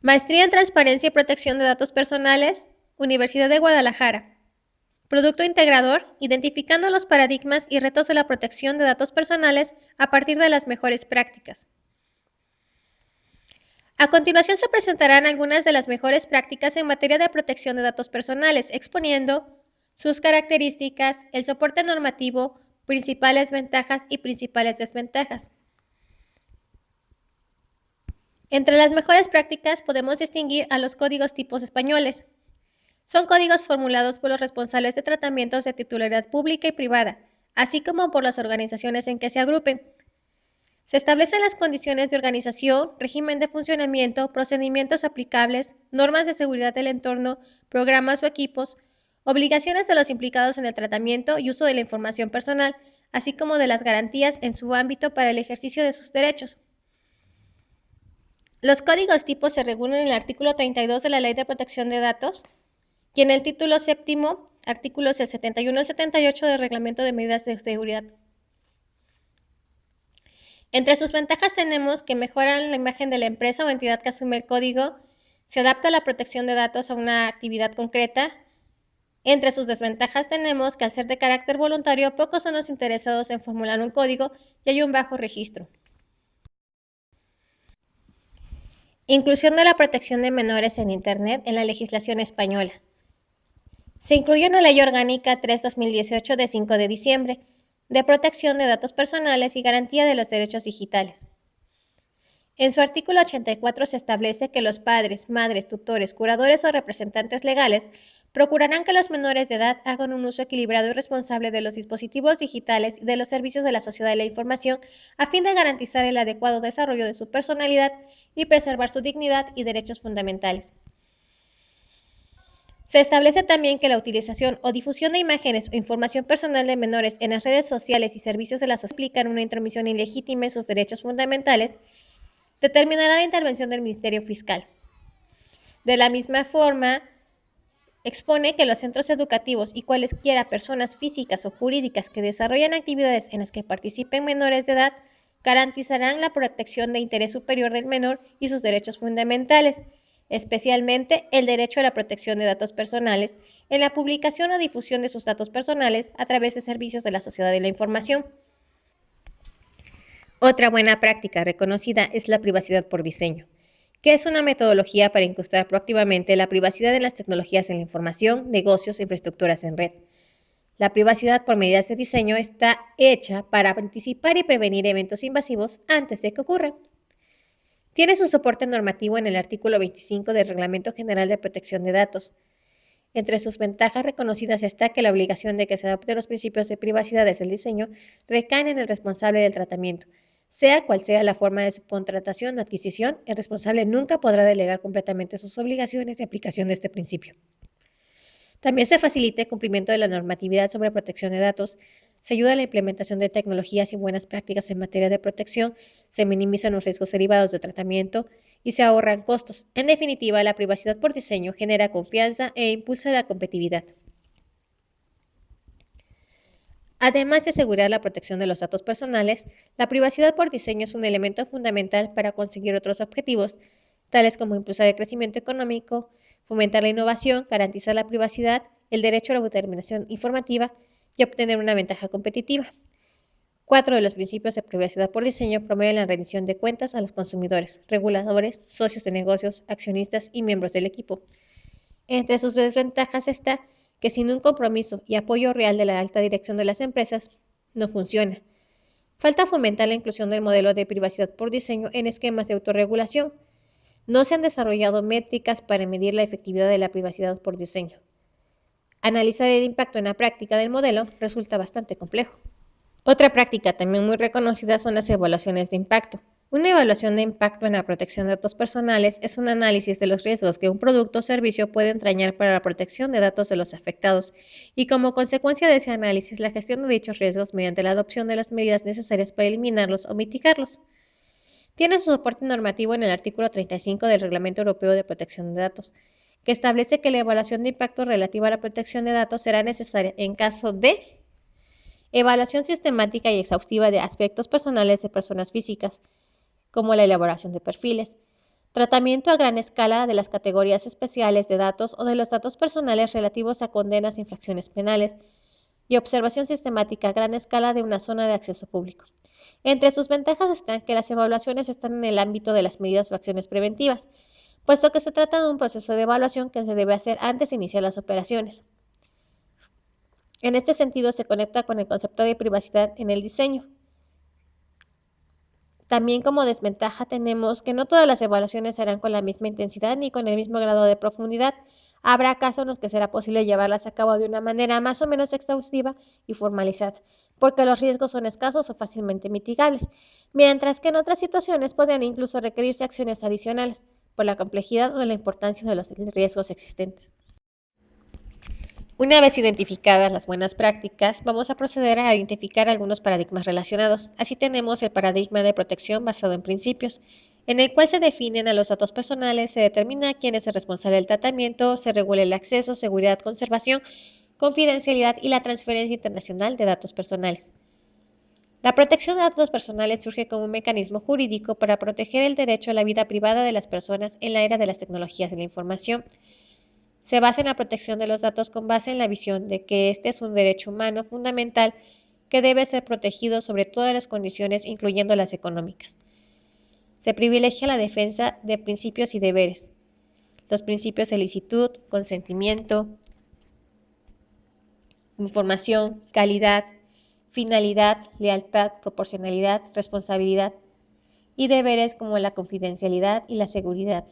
Maestría en Transparencia y Protección de Datos Personales, Universidad de Guadalajara. Producto integrador, identificando los paradigmas y retos de la protección de datos personales a partir de las mejores prácticas. A continuación se presentarán algunas de las mejores prácticas en materia de protección de datos personales, exponiendo sus características, el soporte normativo, principales ventajas y principales desventajas. Entre las mejores prácticas podemos distinguir a los códigos tipos españoles. Son códigos formulados por los responsables de tratamientos de titularidad pública y privada, así como por las organizaciones en que se agrupen. Se establecen las condiciones de organización, régimen de funcionamiento, procedimientos aplicables, normas de seguridad del entorno, programas o equipos, obligaciones de los implicados en el tratamiento y uso de la información personal, así como de las garantías en su ámbito para el ejercicio de sus derechos. Los códigos tipos se regulan en el artículo 32 de la Ley de Protección de Datos y en el título séptimo, artículos del 71 al 78 del Reglamento de Medidas de Seguridad. Entre sus ventajas tenemos que mejoran la imagen de la empresa o entidad que asume el código, se adapta la protección de datos a una actividad concreta. Entre sus desventajas tenemos que al ser de carácter voluntario, pocos son los interesados en formular un código y hay un bajo registro. Inclusión de la protección de menores en Internet en la legislación española. Se incluyó en la Ley Orgánica 3/2018 de 5 de diciembre de protección de datos personales y garantía de los derechos digitales. En su artículo 84 se establece que los padres, madres, tutores, curadores o representantes legales procurarán que los menores de edad hagan un uso equilibrado y responsable de los dispositivos digitales y de los servicios de la sociedad de la información a fin de garantizar el adecuado desarrollo de su personalidad y preservar su dignidad y derechos fundamentales. Se establece también que la utilización o difusión de imágenes o información personal de menores en las redes sociales y servicios de la sociedad implican una intromisión ilegítima en sus derechos fundamentales, determinará la intervención del Ministerio Fiscal. De la misma forma, expone que los centros educativos y cualesquiera personas físicas o jurídicas que desarrollan actividades en las que participen menores de edad garantizarán la protección de interés superior del menor y sus derechos fundamentales, especialmente el derecho a la protección de datos personales en la publicación o difusión de sus datos personales a través de servicios de la sociedad de la información. Otra buena práctica reconocida es la privacidad por diseño, que es una metodología para incrustar proactivamente la privacidad en las tecnologías en la información, negocios e infraestructuras en red. La privacidad por medidas de diseño está hecha para anticipar y prevenir eventos invasivos antes de que ocurran. Tiene su soporte normativo en el artículo 25 del Reglamento General de Protección de Datos. Entre sus ventajas reconocidas está que la obligación de que se adopten los principios de privacidad desde el diseño recae en el responsable del tratamiento. Sea cual sea la forma de su contratación o adquisición, el responsable nunca podrá delegar completamente sus obligaciones de aplicación de este principio. También se facilita el cumplimiento de la normatividad sobre protección de datos, se ayuda a la implementación de tecnologías y buenas prácticas en materia de protección, se minimizan los riesgos derivados de tratamiento y se ahorran costos. En definitiva, la privacidad por diseño genera confianza e impulsa la competitividad. Además de asegurar la protección de los datos personales, la privacidad por diseño es un elemento fundamental para conseguir otros objetivos, tales como impulsar el crecimiento económico, fomentar la innovación, garantizar la privacidad, el derecho a la autodeterminación informativa y obtener una ventaja competitiva. 4 de los principios de privacidad por diseño promueven la rendición de cuentas a los consumidores, reguladores, socios de negocios, accionistas y miembros del equipo. Entre sus desventajas está que sin un compromiso y apoyo real de la alta dirección de las empresas, no funciona. Falta fomentar la inclusión del modelo de privacidad por diseño en esquemas de autorregulación. No se han desarrollado métricas para medir la efectividad de la privacidad por diseño. Analizar el impacto en la práctica del modelo resulta bastante complejo. Otra práctica también muy reconocida son las evaluaciones de impacto. Una evaluación de impacto en la protección de datos personales es un análisis de los riesgos que un producto o servicio puede entrañar para la protección de datos de los afectados y como consecuencia de ese análisis la gestión de dichos riesgos mediante la adopción de las medidas necesarias para eliminarlos o mitigarlos. Tiene su soporte normativo en el artículo 35 del Reglamento Europeo de Protección de Datos, que establece que la evaluación de impacto relativa a la protección de datos será necesaria en caso de evaluación sistemática y exhaustiva de aspectos personales de personas físicas, como la elaboración de perfiles, Tratamiento a gran escala de las categorías especiales de datos o de los datos personales relativos a condenas e infracciones penales, y observación sistemática a gran escala de una zona de acceso público. Entre sus ventajas están que las evaluaciones están en el ámbito de las medidas o acciones preventivas, puesto que se trata de un proceso de evaluación que se debe hacer antes de iniciar las operaciones. En este sentido, se conecta con el concepto de privacidad en el diseño. También como desventaja tenemos que no todas las evaluaciones se harán con la misma intensidad ni con el mismo grado de profundidad. Habrá casos en los que será posible llevarlas a cabo de una manera más o menos exhaustiva y formalizada, porque los riesgos son escasos o fácilmente mitigables, mientras que en otras situaciones podrían incluso requerirse acciones adicionales por la complejidad o la importancia de los riesgos existentes. Una vez identificadas las buenas prácticas, vamos a proceder a identificar algunos paradigmas relacionados. Así tenemos el paradigma de protección basado en principios, en el cual se definen a los datos personales, se determina quién es el responsable del tratamiento, se regula el acceso, seguridad, conservación, confidencialidad y la transferencia internacional de datos personales. La protección de datos personales surge como un mecanismo jurídico para proteger el derecho a la vida privada de las personas en la era de las tecnologías de la información. Se basa en la protección de los datos con base en la visión de que este es un derecho humano fundamental que debe ser protegido sobre todas las condiciones, incluyendo las económicas. Se privilegia la defensa de principios y deberes. Los principios de licitud, consentimiento, información, calidad, finalidad, lealtad, proporcionalidad, responsabilidad, y deberes como la confidencialidad y la seguridad.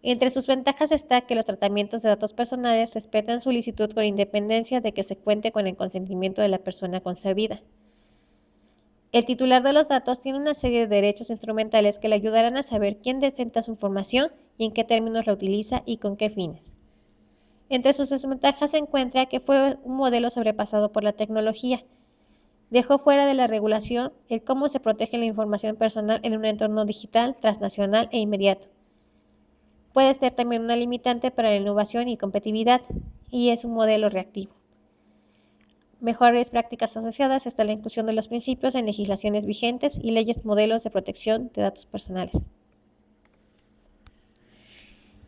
Entre sus ventajas está que los tratamientos de datos personales respetan su licitud con independencia de que se cuente con el consentimiento de la persona concebida. El titular de los datos tiene una serie de derechos instrumentales que le ayudarán a saber quién detenta su información y en qué términos la utiliza y con qué fines. Entre sus desventajas se encuentra que fue un modelo sobrepasado por la tecnología. Dejó fuera de la regulación el cómo se protege la información personal en un entorno digital, transnacional e inmediato. Puede ser también una limitante para la innovación y competitividad, y es un modelo reactivo. Mejores prácticas asociadas está la inclusión de los principios en legislaciones vigentes y leyes modelos de protección de datos personales.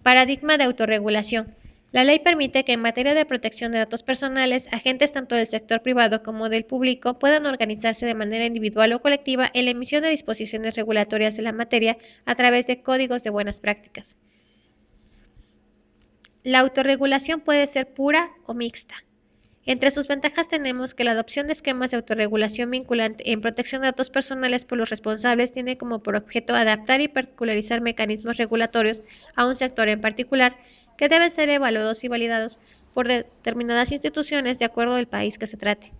Paradigma de autorregulación. La ley permite que en materia de protección de datos personales, agentes tanto del sector privado como del público puedan organizarse de manera individual o colectiva en la emisión de disposiciones regulatorias de la materia a través de códigos de buenas prácticas. La autorregulación puede ser pura o mixta. Entre sus ventajas tenemos que la adopción de esquemas de autorregulación vinculante en protección de datos personales por los responsables tiene como por objeto adaptar y particularizar mecanismos regulatorios a un sector en particular que deben ser evaluados y validados por determinadas instituciones de acuerdo al país que se trate.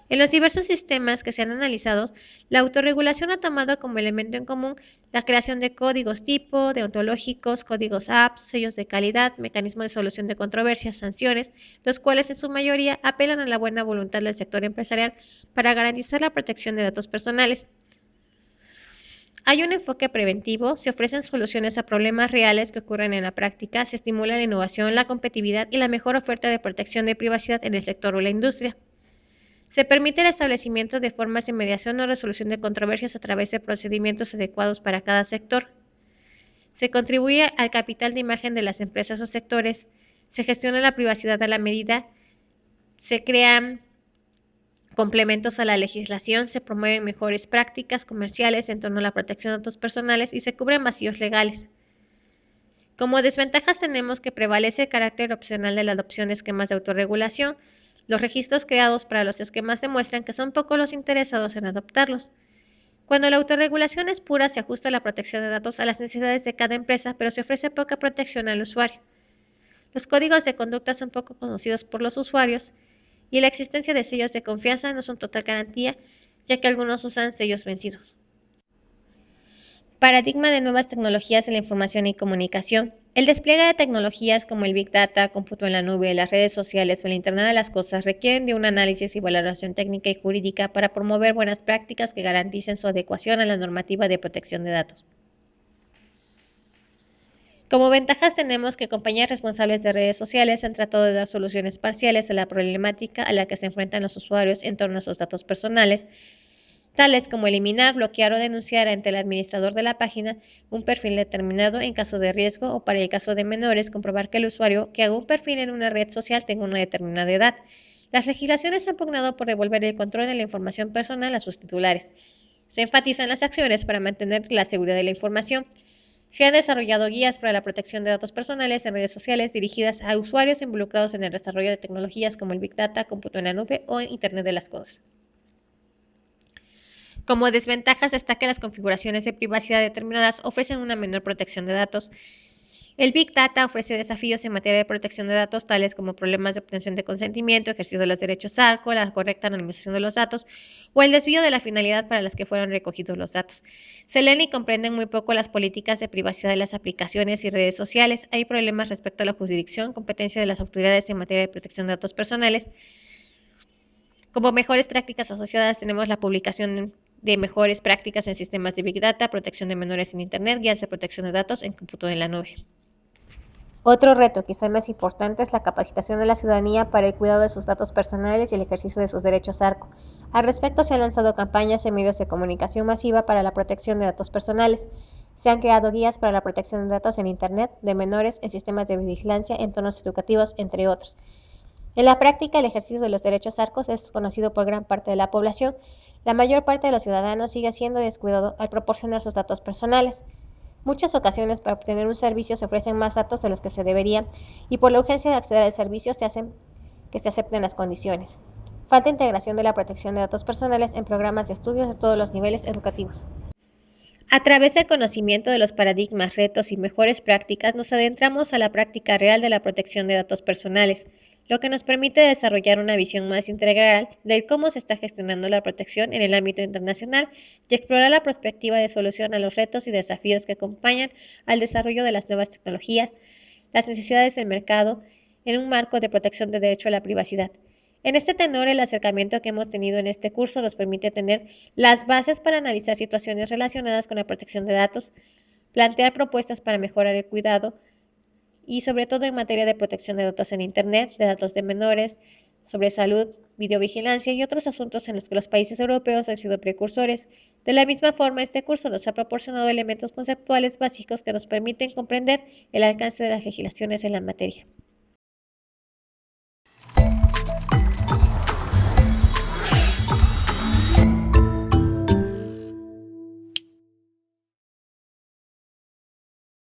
En los diversos sistemas que se han analizado, la autorregulación ha tomado como elemento en común la creación de códigos tipo, deontológicos, códigos apps, sellos de calidad, mecanismos de solución de controversias, sanciones, los cuales en su mayoría apelan a la buena voluntad del sector empresarial para garantizar la protección de datos personales. Hay un enfoque preventivo, se ofrecen soluciones a problemas reales que ocurren en la práctica, se estimula la innovación, la competitividad y la mejor oferta de protección de privacidad en el sector o la industria. Se permite el establecimiento de formas de mediación o resolución de controversias a través de procedimientos adecuados para cada sector. Se contribuye al capital de imagen de las empresas o sectores. Se gestiona la privacidad a la medida. Se crean complementos a la legislación. Se promueven mejores prácticas comerciales en torno a la protección de datos personales y se cubren vacíos legales. Como desventajas tenemos que prevalece el carácter opcional de la adopción de esquemas de autorregulación. Los registros creados para los esquemas demuestran que son pocos los interesados en adoptarlos. Cuando la autorregulación es pura, se ajusta la protección de datos a las necesidades de cada empresa, pero se ofrece poca protección al usuario. Los códigos de conducta son poco conocidos por los usuarios y la existencia de sellos de confianza no son total garantía, ya que algunos usan sellos vencidos. Paradigma de nuevas tecnologías en la información y comunicación. El despliegue de tecnologías como el Big Data, cómputo en la nube, las redes sociales o el Internet de las cosas requieren de un análisis y valoración técnica y jurídica para promover buenas prácticas que garanticen su adecuación a la normativa de protección de datos. Como ventajas tenemos que compañías responsables de redes sociales han tratado de dar soluciones parciales a la problemática a la que se enfrentan los usuarios en torno a sus datos personales. tales como eliminar, bloquear o denunciar ante el administrador de la página un perfil determinado en caso de riesgo o, para el caso de menores, comprobar que el usuario que haga un perfil en una red social tenga una determinada edad. Las legislaciones han pugnado por devolver el control de la información personal a sus titulares. Se enfatizan las acciones para mantener la seguridad de la información. Se han desarrollado guías para la protección de datos personales en redes sociales dirigidas a usuarios involucrados en el desarrollo de tecnologías como el Big Data, cómputo en la nube o Internet de las cosas. Como desventajas destaca que las configuraciones de privacidad determinadas ofrecen una menor protección de datos. El Big Data ofrece desafíos en materia de protección de datos, tales como problemas de obtención de consentimiento, ejercicio de los derechos ARCO, la correcta anonimización de los datos o el desvío de la finalidad para las que fueron recogidos los datos. Se leen y comprenden muy poco las políticas de privacidad de las aplicaciones y redes sociales. Hay problemas respecto a la jurisdicción, competencia de las autoridades en materia de protección de datos personales. Como mejores prácticas asociadas tenemos la publicación de mejores prácticas en sistemas de Big Data, protección de menores en Internet, guías de protección de datos en cómputo en la nube. Otro reto, quizá más importante, es la capacitación de la ciudadanía para el cuidado de sus datos personales y el ejercicio de sus derechos ARCO. Al respecto, se han lanzado campañas en medios de comunicación masiva para la protección de datos personales. Se han creado guías para la protección de datos en Internet, de menores, en sistemas de vigilancia, en entornos educativos, entre otros. En la práctica, el ejercicio de los derechos ARCOS es conocido por gran parte de la población. La mayor parte de los ciudadanos sigue siendo descuidado al proporcionar sus datos personales. Muchas ocasiones, para obtener un servicio se ofrecen más datos de los que se deberían y por la urgencia de acceder al servicio se hacen que se acepten las condiciones. Falta integración de la protección de datos personales en programas de estudios de todos los niveles educativos. A través del conocimiento de los paradigmas, retos y mejores prácticas, nos adentramos a la práctica real de la protección de datos personales, lo que nos permite desarrollar una visión más integral de cómo se está gestionando la protección en el ámbito internacional y explorar la perspectiva de solución a los retos y desafíos que acompañan al desarrollo de las nuevas tecnologías, las necesidades del mercado, en un marco de protección de derecho a la privacidad. En este tenor, el acercamiento que hemos tenido en este curso nos permite tener las bases para analizar situaciones relacionadas con la protección de datos, plantear propuestas para mejorar el cuidado y sobre todo en materia de protección de datos en Internet, de datos de menores, sobre salud, videovigilancia y otros asuntos en los que los países europeos han sido precursores. De la misma forma, este curso nos ha proporcionado elementos conceptuales básicos que nos permiten comprender el alcance de las legislaciones en la materia.